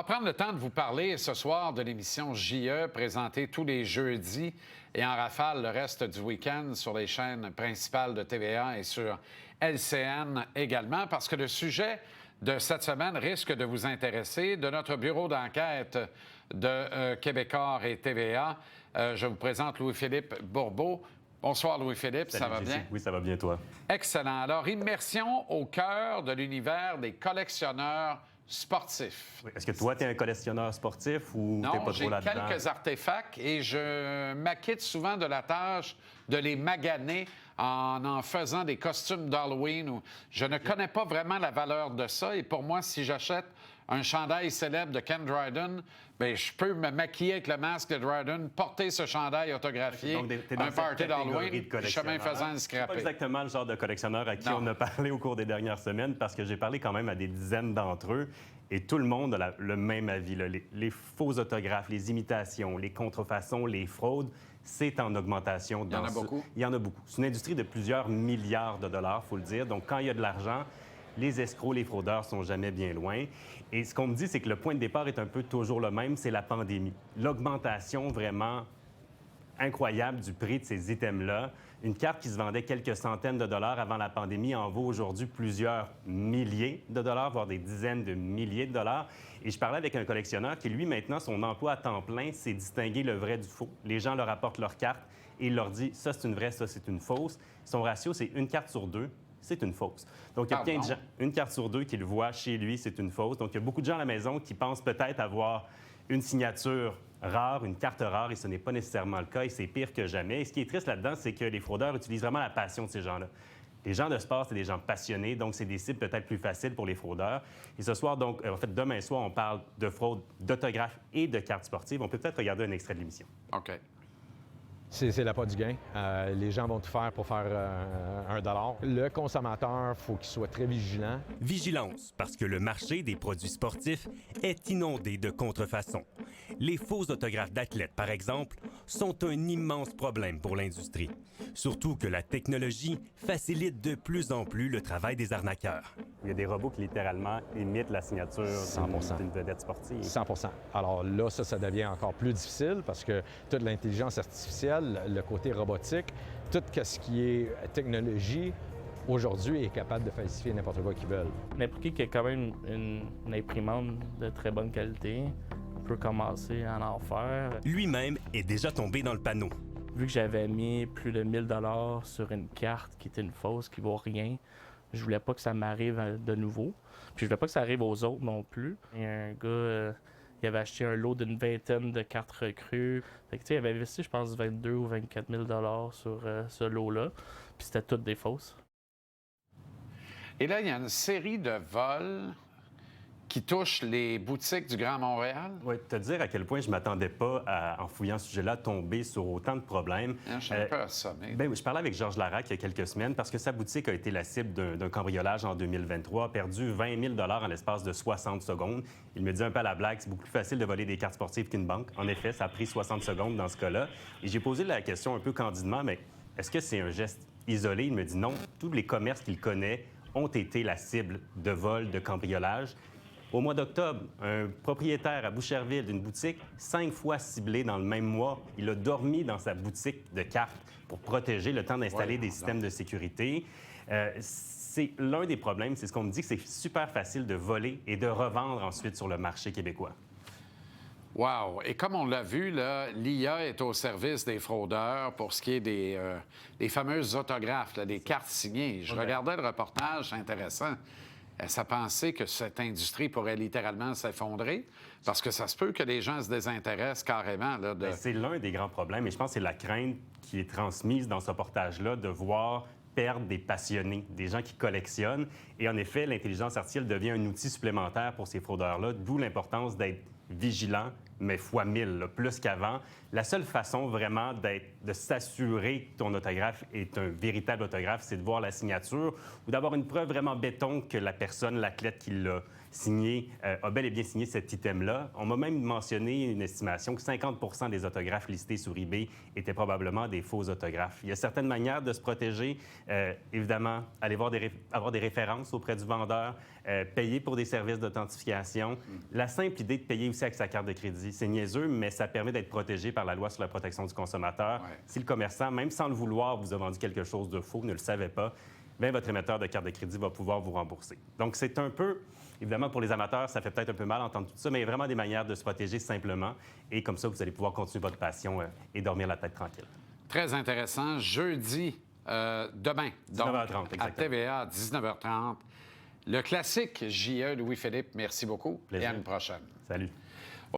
prendre le temps de vous parler ce soir de l'émission JE, présentée tous les jeudis et en rafale le reste du week-end sur les chaînes principales de TVA et sur LCN également, parce que le sujet de cette semaine risque de vous intéresser. De notre bureau d'enquête de Québecor et TVA, je vous présente Louis-Philippe Bourbeau. Bonsoir Louis-Philippe, ça va bien? Oui, ça va bien, toi. Excellent. Alors, immersion au cœur de l'univers des collectionneurs sportifs. Oui. Est-ce que toi, tu es un collectionneur sportif ou t'es pas trop là-dedans? Non, j'ai quelques artefacts et je m'acquitte souvent de la tâche de les maganer en faisant des costumes d'Halloween. Je ne connais pas vraiment la valeur de ça et pour moi, si j'achète un chandail célèbre de Ken Dryden, bien, je peux me maquiller avec le masque de Dryden, porter ce chandail autographié, un party d'Halloween, chemin faisant le scraper. C'est pas exactement le genre de collectionneur à qui on a parlé au cours des dernières semaines, parce que j'ai parlé quand même à des dizaines d'entre eux, et tout le monde a le même avis. Là. Les faux autographes, les imitations, les contrefaçons, les fraudes, c'est en augmentation. Il y en a beaucoup? Il y en a beaucoup. C'est une industrie de plusieurs milliards de dollars, il faut le dire. Donc, quand il y a de l'argent, les escrocs, les fraudeurs sont jamais bien loin. Et ce qu'on me dit, c'est que le point de départ est un peu toujours le même, c'est la pandémie. L'augmentation vraiment incroyable du prix de ces items-là. Une carte qui se vendait quelques centaines de dollars avant la pandémie en vaut aujourd'hui plusieurs milliers de dollars, voire des dizaines de milliers de dollars. Et je parlais avec un collectionneur qui, lui, maintenant, son emploi à temps plein, c'est distinguer le vrai du faux. Les gens leur apportent leur carte et il leur dit « ça, c'est une vraie, ça, c'est une fausse ». Son ratio, c'est une carte sur deux. C'est une fausse. Donc, il y a plein de gens, une carte sur deux qui le voit chez lui, c'est une fausse. Donc, il y a beaucoup de gens à la maison qui pensent peut-être avoir une signature rare, une carte rare, et ce n'est pas nécessairement le cas, et c'est pire que jamais. Et ce qui est triste là-dedans, c'est que les fraudeurs utilisent vraiment la passion de ces gens-là. Les gens de sport, c'est des gens passionnés, donc c'est des cibles peut-être plus faciles pour les fraudeurs. Et ce soir, donc, en fait, demain soir, on parle de fraude d'autographes et de cartes sportives. On peut peut-être regarder un extrait de l'émission. OK. C'est l'appât du gain. Les gens vont tout faire pour faire un dollar. Le consommateur, il faut qu'il soit très vigilant. Vigilance, parce que le marché des produits sportifs est inondé de contrefaçons. Les faux autographes d'athlètes, par exemple, sont un immense problème pour l'industrie. Surtout que la technologie facilite de plus en plus le travail des arnaqueurs. Il y a des robots qui littéralement imitent la signature d'une vedette sportive. 100 Alors là, ça devient encore plus difficile parce que toute l'intelligence artificielle, le côté robotique, tout ce qui est technologie, aujourd'hui, est capable de falsifier n'importe quoi qu'ils veulent. N'importe qui a quand même une imprimante de très bonne qualité peut commencer à en faire. Lui-même est déjà tombé dans le panneau. Vu que j'avais mis plus de 1000 $ sur une carte qui était une fausse, qui vaut rien, je voulais pas que ça m'arrive de nouveau. Puis je voulais pas que ça arrive aux autres non plus. Il y a un gars, il avait acheté un lot d'une vingtaine de cartes recrues. Fait que, tu sais, il avait investi, je pense, 22 ou 24 000 $ sur ce lot-là. Puis c'était toutes des fausses. Et là, il y a une série de vols qui touchent les boutiques du Grand Montréal. Oui, te dire à quel point je ne m'attendais pas, en fouillant ce sujet-là, à tomber sur autant de problèmes. Je suis un peu assommé. Je parlais avec Georges Larac il y a quelques semaines parce que sa boutique a été la cible d'un cambriolage en 2023, a perdu 20 000 $ en l'espace de 60 secondes. Il me dit un peu à la blague, c'est beaucoup plus facile de voler des cartes sportives qu'une banque. En effet, ça a pris 60 secondes dans ce cas-là. Et j'ai posé la question un peu candidement, mais est-ce que c'est un geste isolé? Il me dit non. Tous les commerces qu'il connaît ont été la cible de vols, de cambriolage. Au mois d'octobre, un propriétaire à Boucherville d'une boutique, 5 fois ciblé dans le même mois, il a dormi dans sa boutique de cartes pour protéger le temps d'installer des systèmes de sécurité. C'est l'un des problèmes, c'est ce qu'on me dit, que c'est super facile de voler et de revendre ensuite sur le marché québécois. Wow! Et comme on l'a vu, l'IA est au service des fraudeurs pour ce qui est des fameuses autographes, là, des cartes signées. Je regardais le reportage, c'est intéressant. Est-ce à penser que cette industrie pourrait littéralement s'effondrer? Parce que ça se peut que les gens se désintéressent carrément. Là, de... C'est l'un des grands problèmes. Et je pense que c'est la crainte qui est transmise dans ce reportage-là de voir perdre des passionnés, des gens qui collectionnent. Et en effet, l'intelligence artificielle devient un outil supplémentaire pour ces fraudeurs-là, d'où l'importance d'être vigilant mais fois 1000, là, plus qu'avant. La seule façon vraiment de s'assurer que ton autographe est un véritable autographe, c'est de voir la signature ou d'avoir une preuve vraiment béton que la personne, l'athlète qui l'a signé, a bel et bien signé cet item-là. On m'a même mentionné une estimation que 50 des autographes listés sur eBay étaient probablement des faux autographes. Il y a certaines manières de se protéger. Évidemment, aller avoir des références auprès du vendeur, payer pour des services d'authentification. La simple idée de payer aussi avec sa carte de crédit, c'est niaiseux, mais ça permet d'être protégé par la loi sur la protection du consommateur. Ouais. Si le commerçant, même sans le vouloir, vous a vendu quelque chose de faux, ne le savait pas, bien, votre émetteur de carte de crédit va pouvoir vous rembourser. Donc, c'est un peu, évidemment, pour les amateurs, ça fait peut-être un peu mal d'entendre tout ça, mais il y a vraiment des manières de se protéger simplement. Et comme ça, vous allez pouvoir continuer votre passion et dormir la tête tranquille. Très intéressant. Jeudi, demain, donc, 19h30, à exactement. TVA, 19h30. Le classique JE Louis-Philippe, merci beaucoup Plaisir. et à une prochaine. Salut.